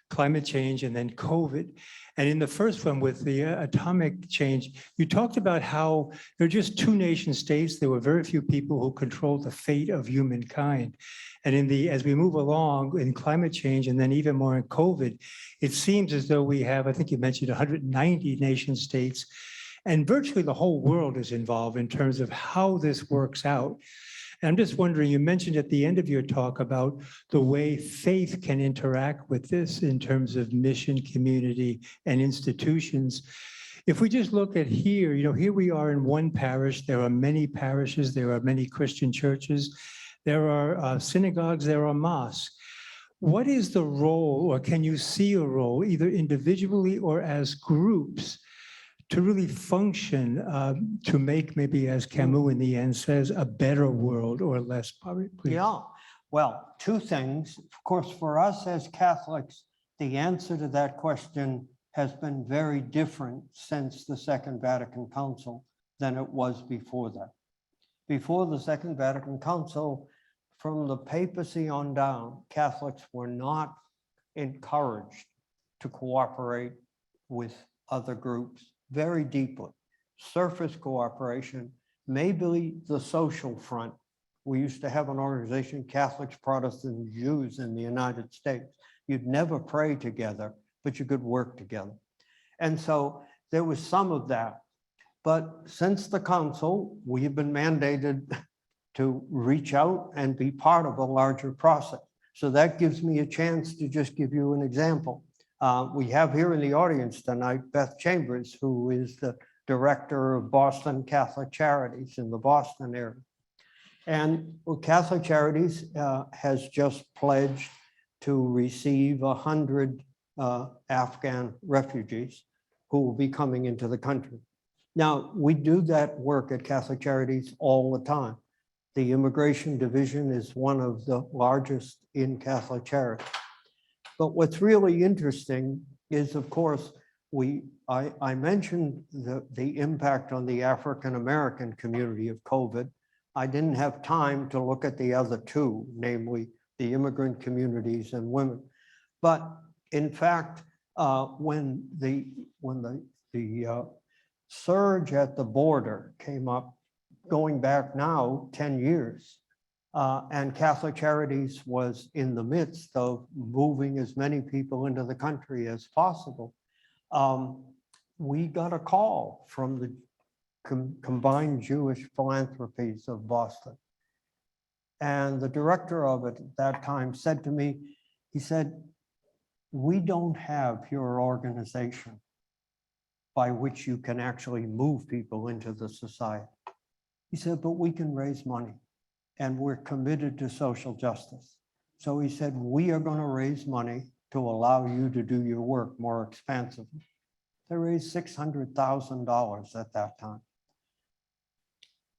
S2: climate change, and then COVID. And in the first one with the atomic change, you talked about how there are just two nation states. There were very few people who controlled the fate of humankind. And as we move along in climate change, and then even more in COVID, it seems as though we have, I think you mentioned 190 nation states, and virtually the whole world is involved in terms of how this works out. And I'm just wondering, you mentioned at the end of your talk about the way faith can interact with this in terms of mission, community, and institutions. If we just look at here, here we are in one parish. There are many parishes. There are many Christian churches. There are synagogues. There are mosques. What is the role, or can you see a role, either individually or as groups, to really function to make, maybe as Camus in the end says, a better world or less poverty?
S3: Yeah, well, two things. Of course, for us as Catholics, the answer to that question has been very different since the Second Vatican Council than it was before that. Before the Second Vatican Council, from the papacy on down, Catholics were not encouraged to cooperate with other groups very deeply. Surface cooperation, maybe the social front. We used to have an organization, Catholics, Protestants, Jews in the United States. You'd never pray together, but you could work together. And so there was some of that. But since the council, we have been mandated to reach out and be part of a larger process. So that gives me a chance to just give you an example. We have here in the audience tonight, Beth Chambers, who is the director of Boston Catholic Charities in the Boston area. And Catholic Charities has just pledged to receive 100 Afghan refugees who will be coming into the country. Now, we do that work at Catholic Charities all the time. The immigration division is one of the largest in Catholic Charities. But what's really interesting is, of course, I mentioned the impact on the African-American community of COVID. I didn't have time to look at the other two, namely the immigrant communities and women. But in fact, when the surge at the border came up, going back now 10 years, and Catholic Charities was in the midst of moving as many people into the country as possible, we got a call from the Combined Jewish Philanthropies of Boston. And the director of it at that time said to me, he said, "We don't have your organization by which you can actually move people into the society." He said, "But we can raise money and we're committed to social justice." So he said, "We are going to raise money to allow you to do your work more expansively." They raised $600,000 at that time.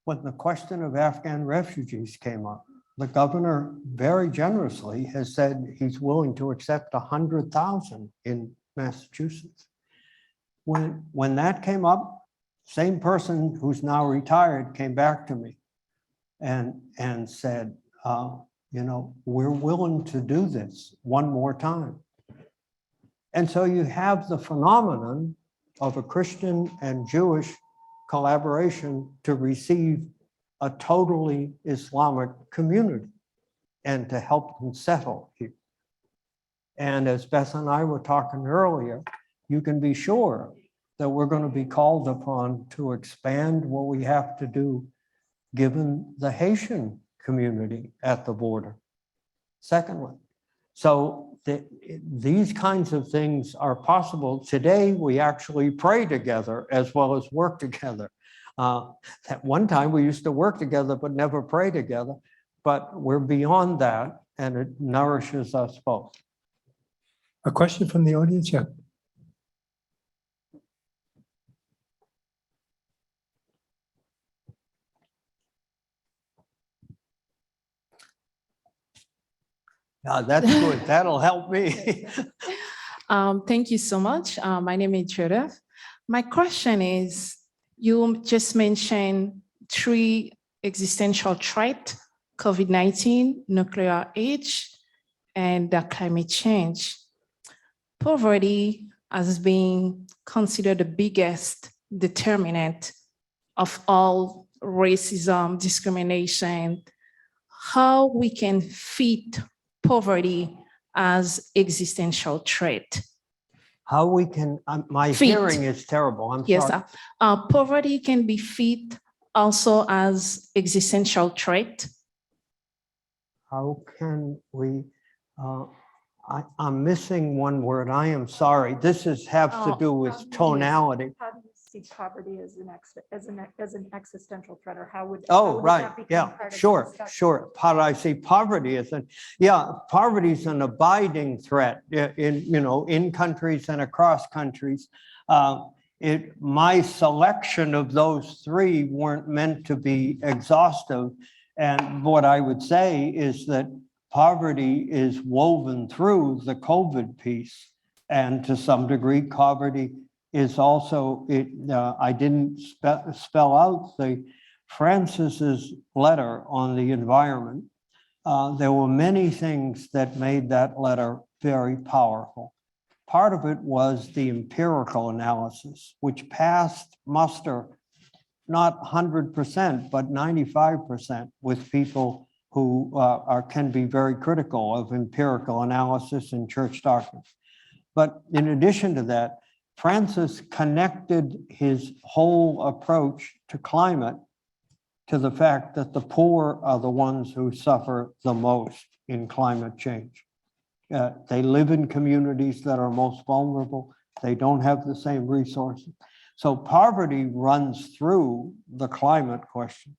S3: When the question of Afghan refugees came up, the governor very generously has said he's willing to accept 100,000 in Massachusetts. When that came up, same person who's now retired came back to me and said, you know, we're willing to do this one more time. And so you have the phenomenon of a Christian and Jewish collaboration to receive a totally Islamic community and to help them settle here. And as Beth and I were talking earlier, you can be sure that we're going to be called upon to expand what we have to do given the Haitian community at the border. Secondly, so these kinds of things are possible. Today, we actually pray together as well as work together. At one time, we used to work together but never pray together. But we're beyond that, and it nourishes us both.
S2: A question from the audience? Yeah.
S3: That's good. That'll help me.
S4: Thank you so much. My name is Judith. My question is, you just mentioned 3 existential threats: COVID-19, nuclear age, and climate change. Poverty has been considered the biggest determinant of all racism, discrimination. How we can fit poverty as existential threat?
S3: How we can, my hearing is terrible. I'm
S4: Yes,
S3: sorry.
S4: poverty can be fit also as existential threat.
S3: How can we, I'm missing one word. I am sorry. This has to do with tonality.
S1: How do you see poverty as an existential threat, or how would?
S3: Oh, right. Yeah, sure. How do I see poverty as poverty is an abiding threat in countries and across countries. My selection of those 3 weren't meant to be exhaustive. And what I would say is that poverty is woven through the COVID piece. And to some degree, poverty is also, I didn't spell out Francis's letter on the environment. There were many things that made that letter very powerful. Part of it was the empirical analysis, which passed muster not 100%, but 95% with people who can be very critical of empirical analysis in church doctrines. But in addition to that, Francis connected his whole approach to climate to the fact that the poor are the ones who suffer the most in climate change. They live in communities that are most vulnerable. They don't have the same resources. So poverty runs through the climate question.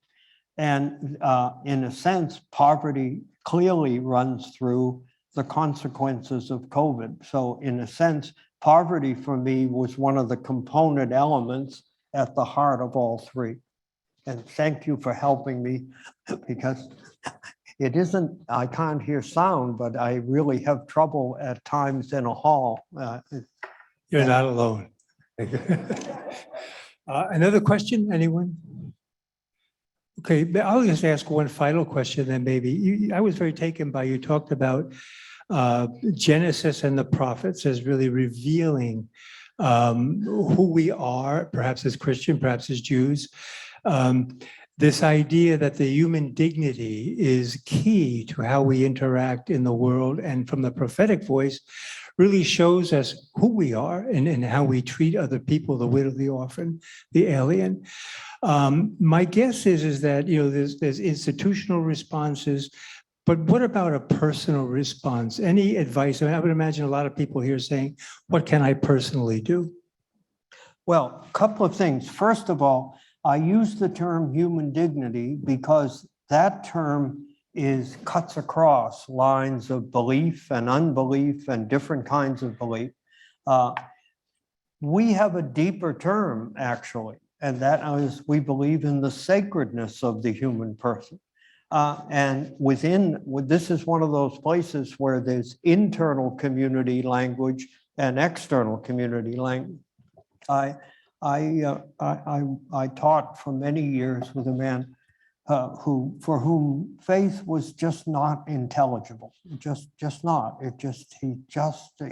S3: And in a sense, poverty clearly runs through the consequences of COVID. So in a sense, poverty for me was one of the component elements at the heart of all 3. And thank you for helping me, because it isn't, I can't hear sound, but I really have trouble at times in a hall.
S2: You're not alone. Another question, anyone? Okay, but I'll just ask one final question then maybe. I was very taken by you talked about Genesis and the prophets as really revealing who we are, perhaps as Christian, perhaps as Jews. This idea that the human dignity is key to how we interact in the world, and from the prophetic voice really shows us who we are and how we treat other people, the widow, the orphan, the alien. My guess is that there's institutional responses, but what about a personal response? Any advice? I mean, I would imagine a lot of people here saying, "What can I personally do?"
S3: Well, a couple of things. First of all, I use the term human dignity because that term cuts across lines of belief and unbelief and different kinds of belief. We have a deeper term, actually, and that is we believe in the sacredness of the human person. And this is one of those places where there's internal community language and external community language. I taught for many years with a man for whom faith was just not intelligible, just not.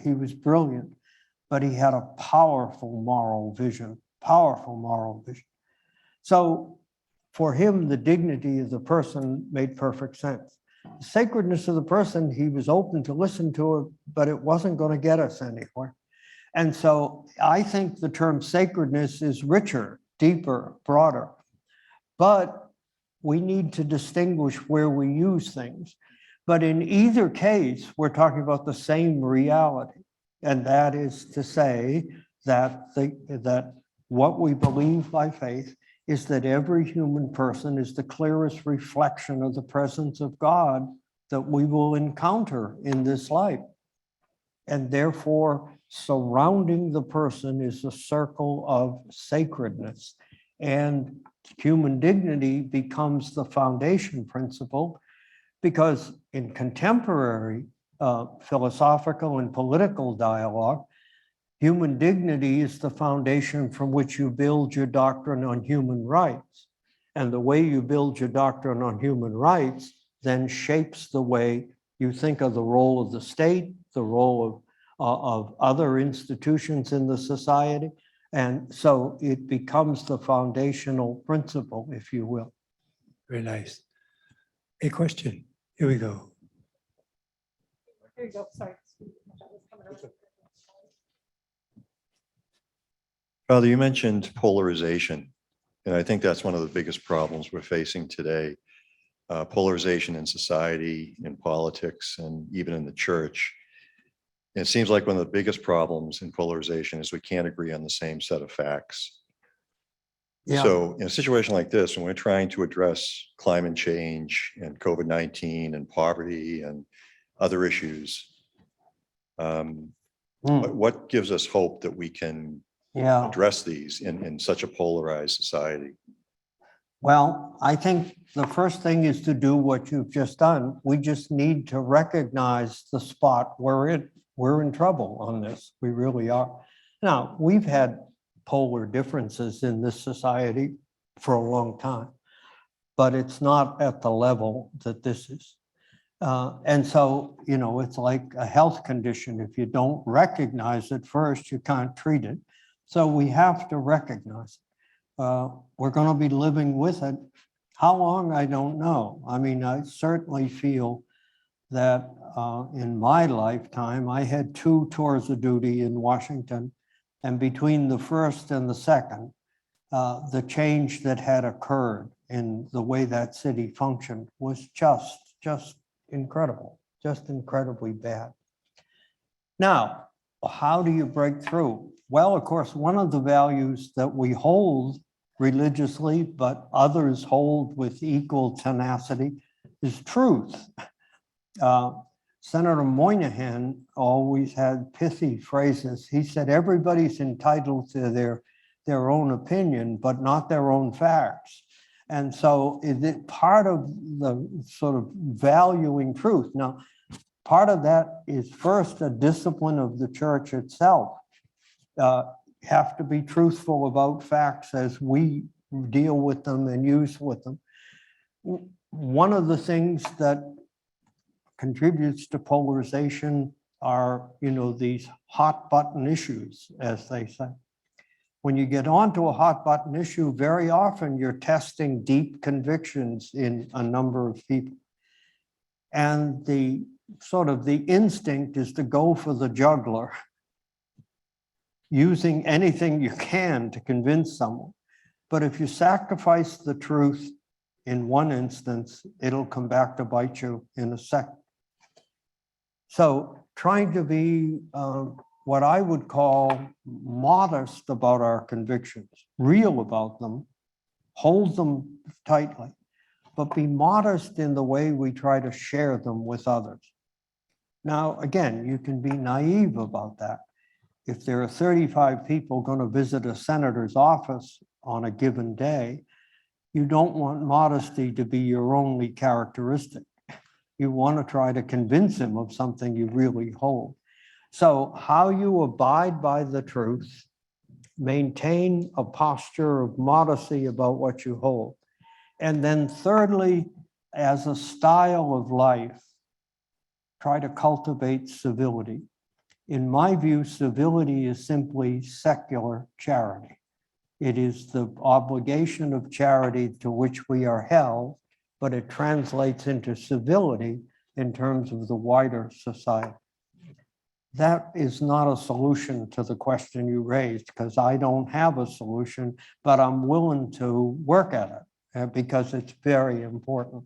S3: He was brilliant, but he had a powerful moral vision. So for him, the dignity of the person made perfect sense. The sacredness of the person, he was open to listen to it, but it wasn't going to get us anywhere. And so I think the term sacredness is richer, deeper, broader. But we need to distinguish where we use things. But in either case, we're talking about the same reality. And that is to say that what we believe by faith is that every human person is the clearest reflection of the presence of God that we will encounter in this life. And therefore, surrounding the person is a circle of sacredness. And human dignity becomes the foundation principle, because in contemporary philosophical and political dialogue, human dignity is the foundation from which you build your doctrine on human rights. And the way you build your doctrine on human rights then shapes the way you think of the role of the state, the role of other institutions in the society. And so it becomes the foundational principle, if you will.
S2: Very nice. A question. Here we go.
S1: Here you go. Sorry.
S5: Father, you mentioned polarization, and I think that's one of the biggest problems we're facing today. Polarization in society, in politics, and even in the church. And it seems like one of the biggest problems in polarization is we can't agree on the same set of facts.
S3: Yeah.
S5: So in a situation like this, when we're trying to address climate change and COVID-19 and poverty and other issues, what gives us hope that we can address these in such a polarized society?
S3: Well, I think the first thing is to do what you've just done. We just need to recognize the spot we're in. We're in trouble on this. We really are. Now, we've had polar differences in this society for a long time, but it's not at the level that this is. And so, it's like a health condition. If you don't recognize it first, you can't treat it. So we have to recognize it. We're going to be living with it. How long, I don't know. I mean, I certainly feel that in my lifetime, I had 2 tours of duty in Washington. And between the first and the second, the change that had occurred in the way that city functioned was just incredible, just incredibly bad. Now, how do you break through? Well, of course, one of the values that we hold religiously, but others hold with equal tenacity, is truth. Senator Moynihan always had pithy phrases. He said, everybody's entitled to their own opinion, but not their own facts. And so part of the sort of valuing truth. Now, part of that is first a discipline of the church itself. have to be truthful about facts as we deal with them and use with them. One of the things that contributes to polarization are, these hot button issues, as they say. When you get onto a hot button issue, very often you're testing deep convictions in a number of people. And the instinct is to go for the jugular, using anything you can to convince someone. But if you sacrifice the truth in one instance, it'll come back to bite you in a second. So trying to be what I would call modest about our convictions, real about them, hold them tightly, but be modest in the way we try to share them with others. Now, again, you can be naive about that. If there are 35 people going to visit a senator's office on a given day, you don't want modesty to be your only characteristic. You want to try to convince him of something you really hold. So how you abide by the truth, maintain a posture of modesty about what you hold. And then thirdly, as a style of life, try to cultivate civility. In my view, civility is simply secular charity. It is the obligation of charity to which we are held, but it translates into civility in terms of the wider society. That is not a solution to the question you raised, because I don't have a solution, but I'm willing to work at it because it's very important.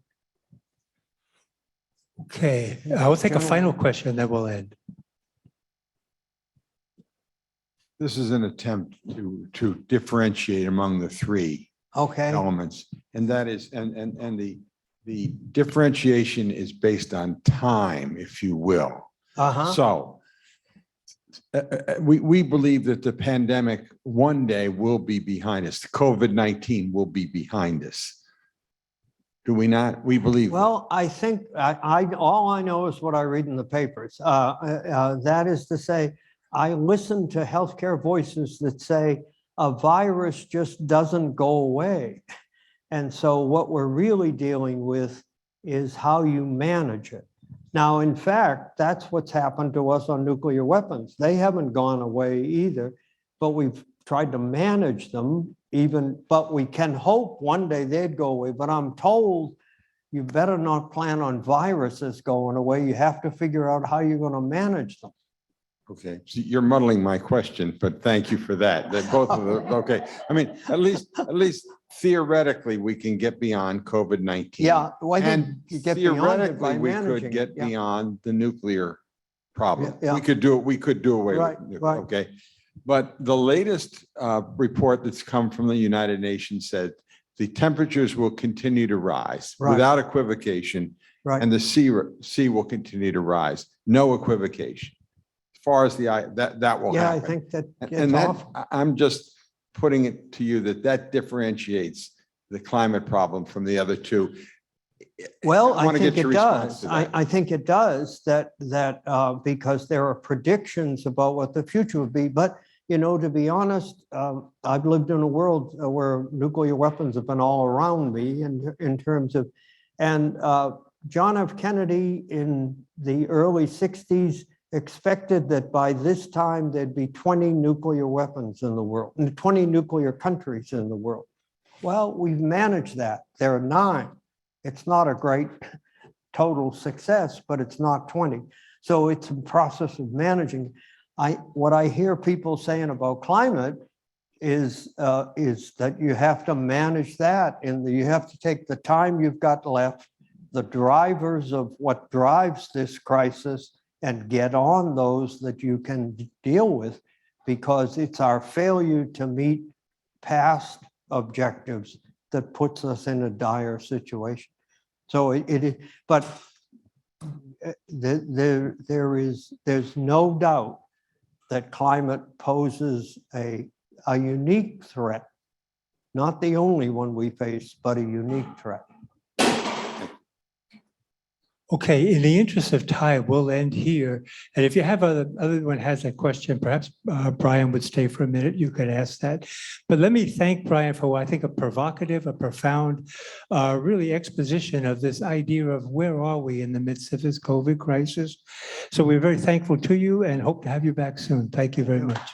S2: Okay, I will take a final question, then we'll end.
S6: This is an attempt to differentiate among the three
S3: Okay.
S6: elements, and that is, and the differentiation is based on time, if you will. So we believe that the pandemic one day will be behind us. COVID-19 will be behind us. Do we not? We believe.
S3: Well, I think all I know is what I read in the papers. That is to say, I listen to healthcare voices that say a virus just doesn't go away. And so what we're really dealing with is how you manage it. Now, in fact, that's what's happened to us on nuclear weapons. They haven't gone away either, but we've tried to manage them but we can hope one day they'd go away. But I'm told you better not plan on viruses going away. You have to figure out how you're going to manage them.
S6: Okay, so you're muddling my question, but thank you for that. That both of them. Okay, I mean, at least theoretically, we can get beyond COVID-19.
S3: Yeah, well,
S6: and
S3: you get beyond it by
S6: theoretically, we
S3: managing
S6: could get
S3: it. Yeah.
S6: beyond the nuclear problem.
S3: Yeah.
S6: We could do it. We could do away
S3: Right,
S6: with it.
S3: right.
S6: Okay, but the latest report that's come from the United Nations said the temperatures will continue to rise without equivocation, and the sea will continue to rise. No equivocation. Far as the eye, that will happen.
S3: I think that
S6: And that, I'm just putting it to you that differentiates the climate problem from the other two.
S3: Well,
S6: I want to get your response to that.
S3: I think it does that because there are predictions about what the future would be. But, to be honest, I've lived in a world where nuclear weapons have been all around me in terms of, and John F. Kennedy in the early 60s expected that by this time there'd be 20 nuclear weapons in the world, 20 nuclear countries in the world. Well, we've managed that. There are 9. It's not a great total success, but it's not 20. So it's a process of managing. What I hear people saying about climate is that you have to manage that, and you have to take the time you've got left, the drivers of what drives this crisis, and get on those that you can deal with, because it's our failure to meet past objectives that puts us in a dire situation. So but there's no doubt that climate poses a unique threat, not the only one we face, but a unique threat.
S2: Okay, in the interest of time, we'll end here. And if you have other has a question, perhaps Bryan would stay for a minute. You could ask that. But let me thank Bryan for what I think a provocative, a profound, really exposition of this idea of where are we in the midst of this COVID crisis. So we're very thankful to you and hope to have you back soon. Thank you very much.